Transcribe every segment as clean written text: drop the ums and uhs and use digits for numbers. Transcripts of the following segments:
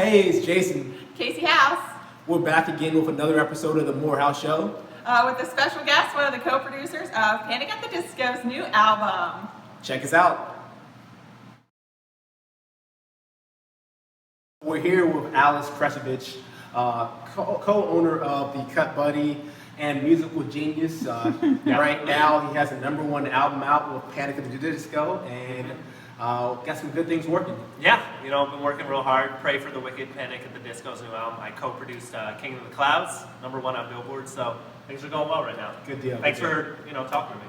Hey, it's Jason. Casey House. We're back again with another episode of the Moorehouse Show. With a special guest, one of the co-producers of Panic at the Disco's new album. Check us out. We're here with Alice Kresovich, co-owner of the Cut Buddy and musical genius. Right now, he has a #1 album out with Panic at the Disco, and got some good things working. Yeah, I've been working real hard. Pray for the Wicked, Panic at the Disco's new album. I co-produced King of the Clouds, #1 on Billboard, so things are going well right now. Good deal. Thanks for talking to me.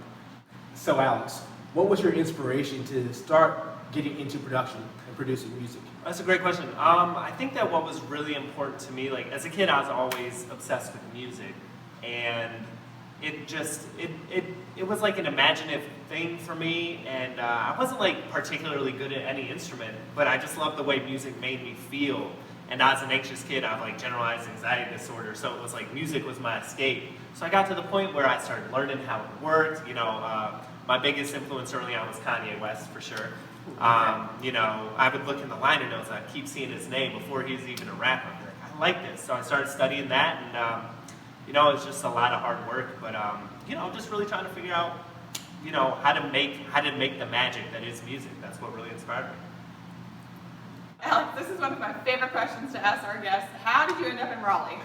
So Alex, what was your inspiration to start getting into production and producing music? That's a great question. I think that what was really important to me, like as a kid, I was always obsessed with music, and it was like an imaginative thing for me, and I wasn't like particularly good at any instrument, but I just loved the way music made me feel. And as an anxious kid, I have like generalized anxiety disorder, so it was like music was my escape. So I got to the point where I started learning how it worked. My biggest influence early on was Kanye West for sure. I would look in the liner notes, I'd keep seeing his name before he was even a rapper. I'd be like, I like this. So I started studying that, and it's just a lot of hard work, but just really trying to figure out, how to make the magic that is music. That's what really inspired me. Alex, this is one of my favorite questions to ask our guests. How did you end up in Raleigh?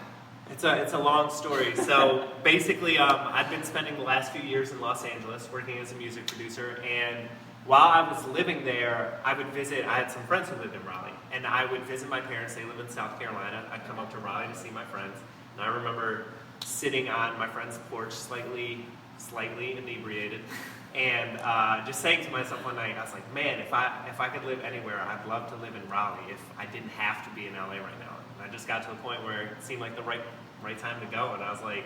It's a long story. So basically, I've been spending the last few years in Los Angeles working as a music producer, and while I was living there, I had some friends who lived in Raleigh, and I would visit my parents. They live in South Carolina. I'd come up to Raleigh to see my friends, and I remember sitting on my friend's porch, slightly inebriated, and just saying to myself one night, I was like, man, if I could live anywhere, I'd love to live in Raleigh if I didn't have to be in LA right now. And I just got to the point where it seemed like the right time to go, and I was like,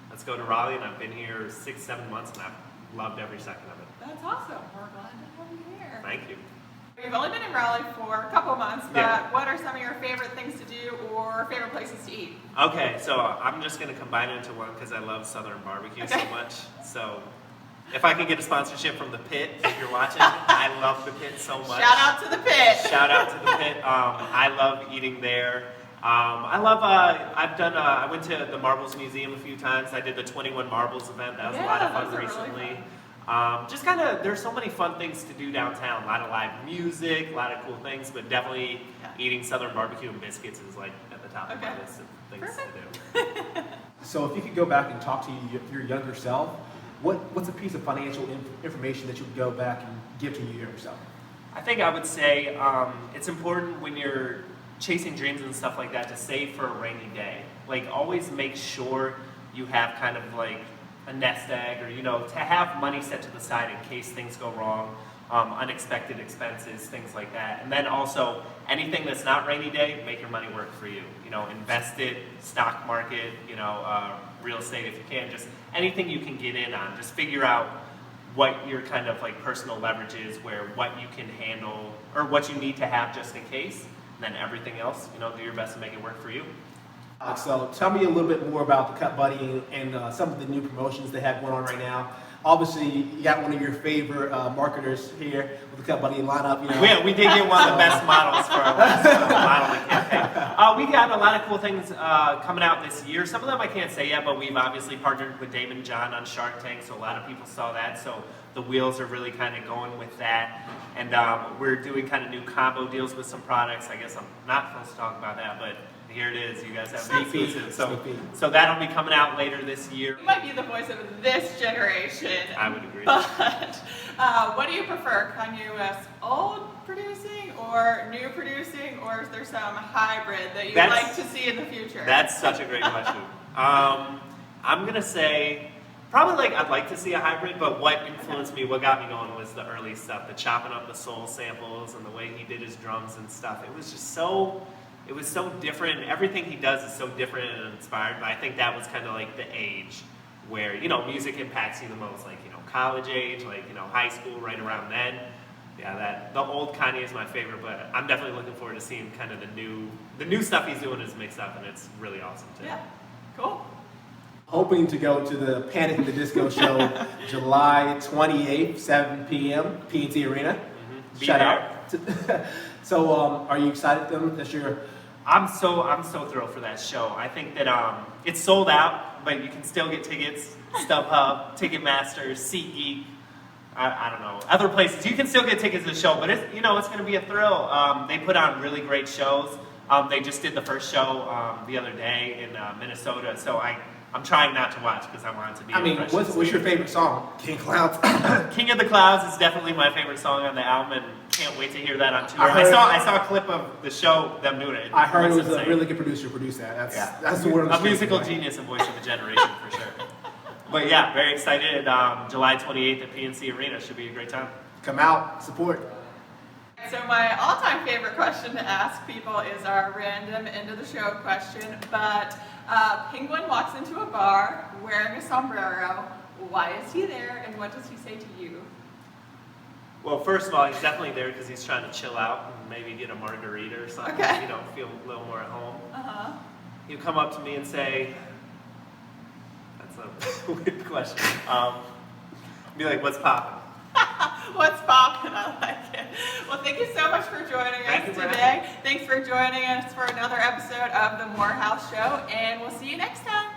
let's go to Raleigh, and I've been here 6-7 months, and I've loved every second of it. That's awesome. We're glad to have you here. Thank you. You've only been in Raleigh for a couple of months, but Yeah. What are some of your favorite things to do or favorite places to eat? Okay, so I'm just going to combine it into one because I love Southern barbecue so much. So if I can get a sponsorship from The Pit, if you're watching, I love The Pit so much. Shout out to The Pit. Shout out to The Pit. I love eating there. I went to the Marbles Museum a few times. I did the 21 Marbles event. That was a lot of fun recently. Really fun. There's so many fun things to do downtown. A lot of live music, a lot of cool things, but definitely eating Southern barbecue and biscuits is like at the top of my list of things to do. So if you could go back and talk to your younger self, what's a piece of financial information that you would go back and give to your younger self? I think I would say it's important when you're chasing dreams and stuff like that to save for a rainy day. Like always make sure you have kind of like a nest egg, or to have money set to the side in case things go wrong, unexpected expenses, things like that. And then also anything that's not rainy day, make your money work for you. Invest it, stock market, real estate if you can. Just anything you can get in on. Just figure out what your kind of like personal leverage is, what you can handle or what you need to have just in case. And then everything else, do your best to make it work for you. So tell me a little bit more about the Cut Buddy and some of the new promotions they have going on right now. Obviously, you got one of your favorite marketers here with the Cut Buddy lineup. Yeah, we did get one of the best models for our last modeling campaign. We got a lot of cool things coming out this year. Some of them I can't say yet, but we've obviously partnered with Damon John on Shark Tank, so a lot of people saw that. So the wheels are really kind of going with that. And we're doing kind of new combo deals with some products. I guess I'm not supposed to talk about that, but here it is. You guys have exclusive. So that'll be coming out later this year. You might be the voice of this generation. I would agree. But what do you prefer? Kanye West old producing or new producing, or is there some hybrid that you'd like to see in the future? That's such a great question. I'm going to say probably I'd like to see a hybrid, but what influenced me, what got me going was the early stuff, the chopping up the soul samples and the way he did his drums and stuff. It was just so different. Everything he does is so different and inspired, but I think that was kind of like the age where, music impacts you the most, like, college age, like, high school, right around then. Yeah, the old Kanye is my favorite, but I'm definitely looking forward to seeing kind of the new stuff he's doing is mixed up, and it's really awesome too. Yeah, cool. Hoping to go to the Panic at the Disco show July 28th, 7 p.m., P&T Arena. Mm-hmm. Shout out. So, are you excited, that's your I'm so thrilled for that show. I think that it's sold out, but you can still get tickets. StubHub, Ticketmaster, SeatGeek. I don't know, other places. You can still get tickets to the show, but it's going to be a thrill. They put on really great shows. They just did the first show the other day in Minnesota, so I'm trying not to watch because I want it to be. I mean, what's your favorite song? King of Clouds. King of the Clouds is definitely my favorite song on the album, and can't wait to hear that on tour. I saw a clip of the show, them doing it. I heard it was a really good producer produced that. That's the word. A musical genius and voice of a generation for sure. But yeah, very excited. July 28th at PNC Arena should be a great time. Come out, support. So my all-time favorite question to ask people is our random end of the show question. But Penguin walks into a bar wearing a sombrero. Why is he there, and what does he say to you? Well, first of all, he's definitely there because he's trying to chill out and maybe get a margarita or something. Okay. Feel a little more at home. Uh-huh. He'll come up to me and say, "That's a weird question." Be like, "What's poppin'?" What's poppin'? I like it. Well, thank you so much for joining us today. Thanks for joining us for another episode of the Moorehouse Show, and we'll see you next time.